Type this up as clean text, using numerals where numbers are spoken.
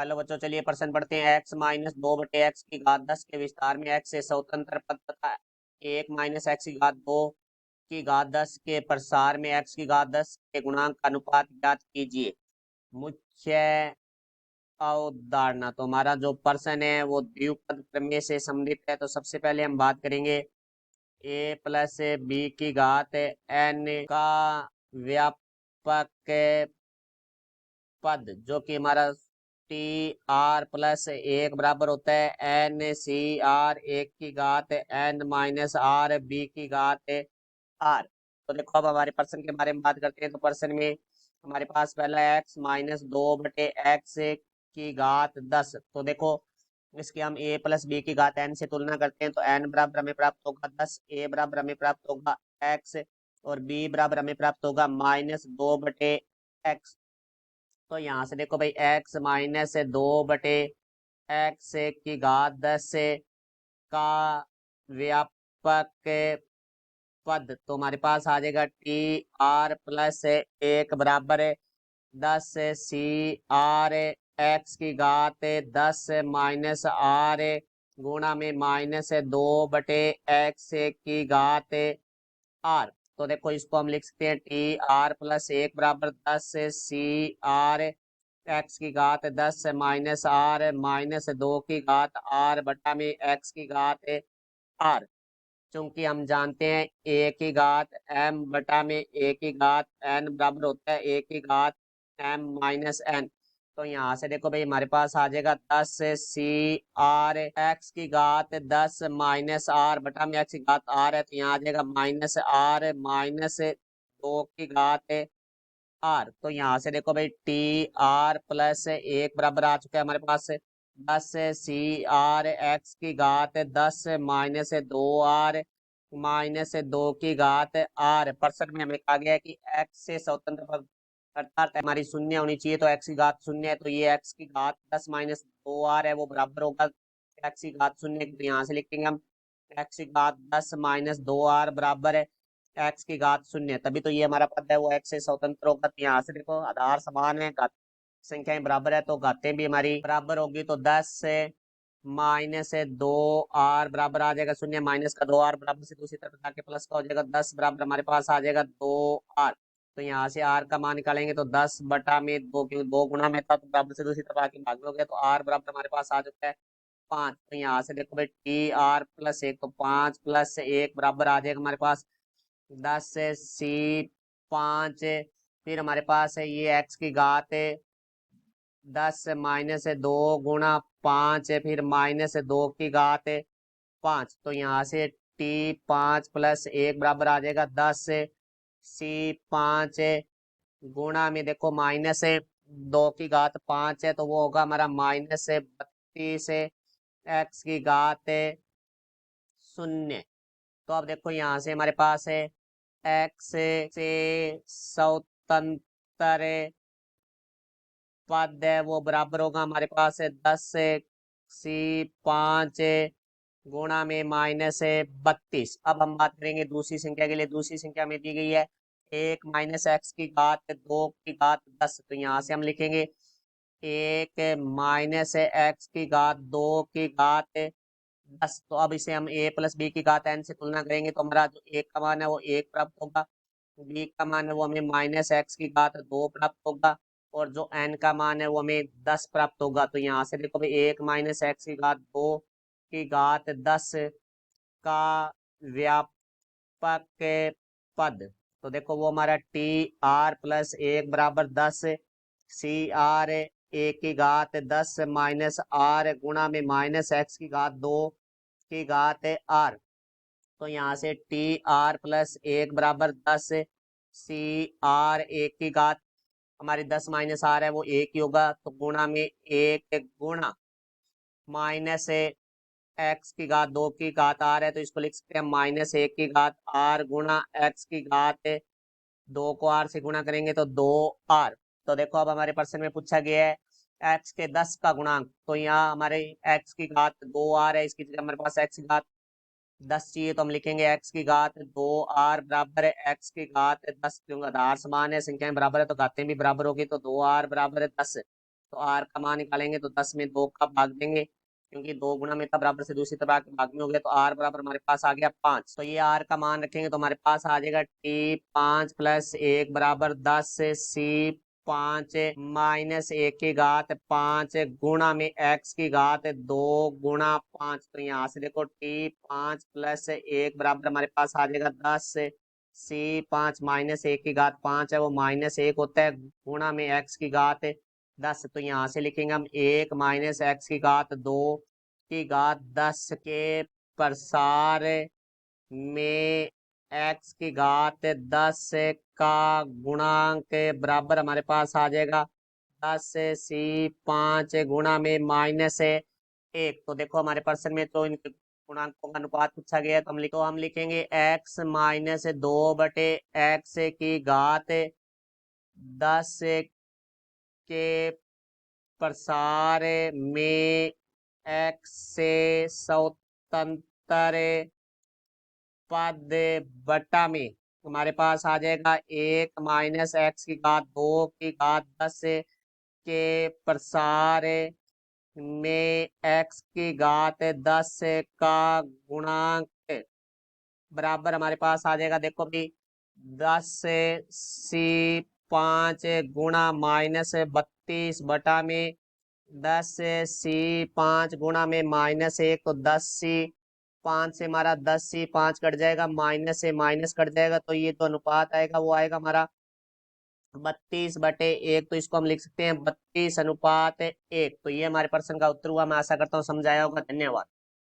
Hello बच्चों, चलिए प्रश्न पढ़ते हैं। x माइनस 2/x की घात 10 के विस्तार में x से स्वतंत्र पद तथा 1 माइनस x की घात 2 की घात 10 के प्रसार में x की घात 10 के गुणांक का अनुपात ज्ञात कीजिए। मुख्य अवधारणा। तो हमारा जो प्रश्न है वो द्विपद प्रमेय से संबंधित है। तो सबसे पहले हम बात करेंगे a प्लस बी की घात n का व्यापक पद, जो कि हमारा टी आर प्लस एक बराबर होता है एन सी आर एक की घात एन माइनस आर बी की घात आर। तो देखो, अब हमारे प्रश्न के बारे में बात करते हैं। तो प्रश्न में हमारे पास पहला एक्स माइनस 2/x की घात 10। तो देखो, इसके हम a प्लस बी की घात n से तुलना करते हैं। तो n बराबर हमें प्राप्त होगा 10, a बराबर हमें प्राप्त होगा x और b बराबर हमें प्राप्त होगा -2/x। तो यहाँ से देखो भाई, x माइनस 2/x की घात 10 का व्यापक पद। तो हमारे पास आ जाएगा टी आर प्लस एक बराबर 10 सी आर एक्स की घात 10 माइनस आर गुणा में -2/x की घात आर। तो देखो, इसको हम लिख सकते हैं टी आर प्लस एक बराबर 10 सी आर एक्स की घात 10 माइनस आर -2 की घात आर बटा में एक्स की घात आर। चूंकि हम जानते हैं ए की घात एम बटा में ए की घात एन बराबर होता है ए की घात एम माइनस एन। तो यहाँ से देखो भाई, हमारे पास आ जाएगा 10 सी आर एक्स की घात 10 माइनस आर बटा में एक्स की घात आर है। तो यहाँ आ जाएगा माइनस आर -2 की घात आर। तो यहाँ से देखो भाई, टी आर प्लस एक बराबर आ चुका है हमारे पास 10 सी आर एक्स की घात 10 -2 आर -2 की घात आर। परसेंट में हमें कहा गया है कि एक्स से स्वतंत्र पद अर्थात हमारी शून्य होनी चाहिए। तो एक्स की घात शून्य है, तो ये एक्स की घात 10 -2 आर है, वो बराबर होगा एक्स की घात शून्य। तो यहाँ से लिखेंगे हम एक्स की घात 10 -2 आर बराबर है एक्स की घात शून्य। तभी तो ये हमारा पद है वो एक्स से स्वतंत्र होगा। तो यहाँ से देखो, आधार समान है, घात संख्याएं बराबर है, तो घातें भी हमारी बराबर होगी। तो 10 से -2 आर बराबर आ जाएगा शून्य, माइनस का 2 आर बराबर से दूसरी तरफ जाके प्लस का हो जाएगा 10 बराबर हमारे पास आ जाएगा 2 आर। तो यहाँ से आर का मान निकालेंगे तो 10 बटा में 2, क्योंकि 2 गुना में था तो बराबर से दूसरी तरफ आके भाग में हो गया। तो आर बराबर हमारे पास आ चुका है 5। तो यहाँ से देखो भाई, टी आर प्लस एक, तो 5 प्लस एक बराबर आ जाएगा हमारे पास 10 सी 5। फिर हमारे पास है ये एक्स की घात है 10 -2 गुणा 5 फिर -2 की घात 5। तो यहाँ से टी 5 प्लस एक बराबर आ जाएगा 10 सी 5 गुणा में देखो -2 की घात 5 है, तो वो होगा हमारा -32 एक्स की घात 0। तो अब देखो, यहाँ से हमारे पास है एक्स से स्वतंत्र पद है वो बराबर होगा हमारे पास है 10 से सी 5 गुणा में -32। अब हम बात करेंगे दूसरी संख्या के लिए। दूसरी संख्या में दी गई है 1 एक्स की घात 2 की घात 10। तो यहाँ से हम लिखेंगे 1 एक्स की घात 2 की घात 10। तो अब इसे हम a प्लस बी की घात n से तुलना करेंगे। तो हमारा जो एक का मान है वो 1 प्राप्त होगा, बी का मान है वो हमें -x की घात 2 प्राप्त होगा, और जो n का मान है वो हमें 10 प्राप्त होगा। तो यहाँ से देखो भाई, 1 एक्स की घात 2 की घात 10 का व्यापक पद। तो देखो, वो हमारा टी आर प्लस एक बराबर 10 सी आर ए की घात 10 आर गुणा में -x की घात 2 की घात आर। तो यहाँ से टी आर प्लस एक बराबर 10 सी आर एक की घात, हमारी 10 आर है वो एक ही होगा, तो गुणा में एक गुणा -एक्स की घात 2 की घात आर है, तो इसको लिख सकते हैं -1 की घात आर गुणा एक्स की घात 2 को आर से गुणा करेंगे तो 2 आर। तो देखो, अब हमारे प्रश्न में पूछा गया है एक्स के 10 का गुणांक। तो यहाँ हमारे एक्स की घात 2 आर है, इसकी जगह हमारे पास एक्स की घात 10 चाहिए, तो हम लिखेंगे एक्स की घात 2 आर बराबर है एक्स की घात 10। क्योंकि आधार समान है, संख्याएं बराबर है, तो घातें भी बराबर होगी। तो 2 आर बराबर है 10। तो आर का मान निकालेंगे तो 10 में 2 का भाग देंगे, क्योंकि 2 गुना में था बराबर से दूसरी तरफ के भाग में हो गया, तो आर बराबर हमारे पास आ गया 5। तो ये आर का मान रखेंगे तो हमारे पास आ जाएगा टी 5 + 1 बराबर 10 सी 5 माइनस 1 की घात 5 गुणा में x की घात 2 गुणा 5। तो यहाँ से देखो टी 5 + 1 बराबर हमारे पास आ जाएगा 10 सी 5 माइनस 1 की घात 5 है, वो -1 होता है, गुणा में x की घात 10। तो यहाँ से लिखेंगे हम 1 माइनस x की घात 2 की घात 10 के प्रसार में x की घात 10 का गुणांक के बराबर हमारे पास आ जाएगा 10 सी 5 गुणा में -1। तो देखो हमारे प्रश्न में तो इनके गुणांकों का अनुपात पूछा गया है, तो हम लिखेंगे x -2/x की घात 10 के प्रसार में x से स्वतंत्र पद बटा में हमारे पास आ जाएगा 1 माइनस x की घात 2 की घात 10 के प्रसार में x की घात 10 का गुणांक बराबर हमारे पास आ जाएगा, देखो भी 10 सी 5 गुणा -32 बटा में 10 सी 5 गुणा में -1, तो 10 सी 5 से हमारा 10 सी 5 कट जाएगा, माइनस से माइनस कट जाएगा, तो ये तो अनुपात आएगा वो आएगा हमारा 32/1। तो इसको हम लिख सकते हैं 32:1। तो ये हमारे प्रश्न का उत्तर हुआ। मैं आशा करता हूँ समझ आया होगा। धन्यवाद।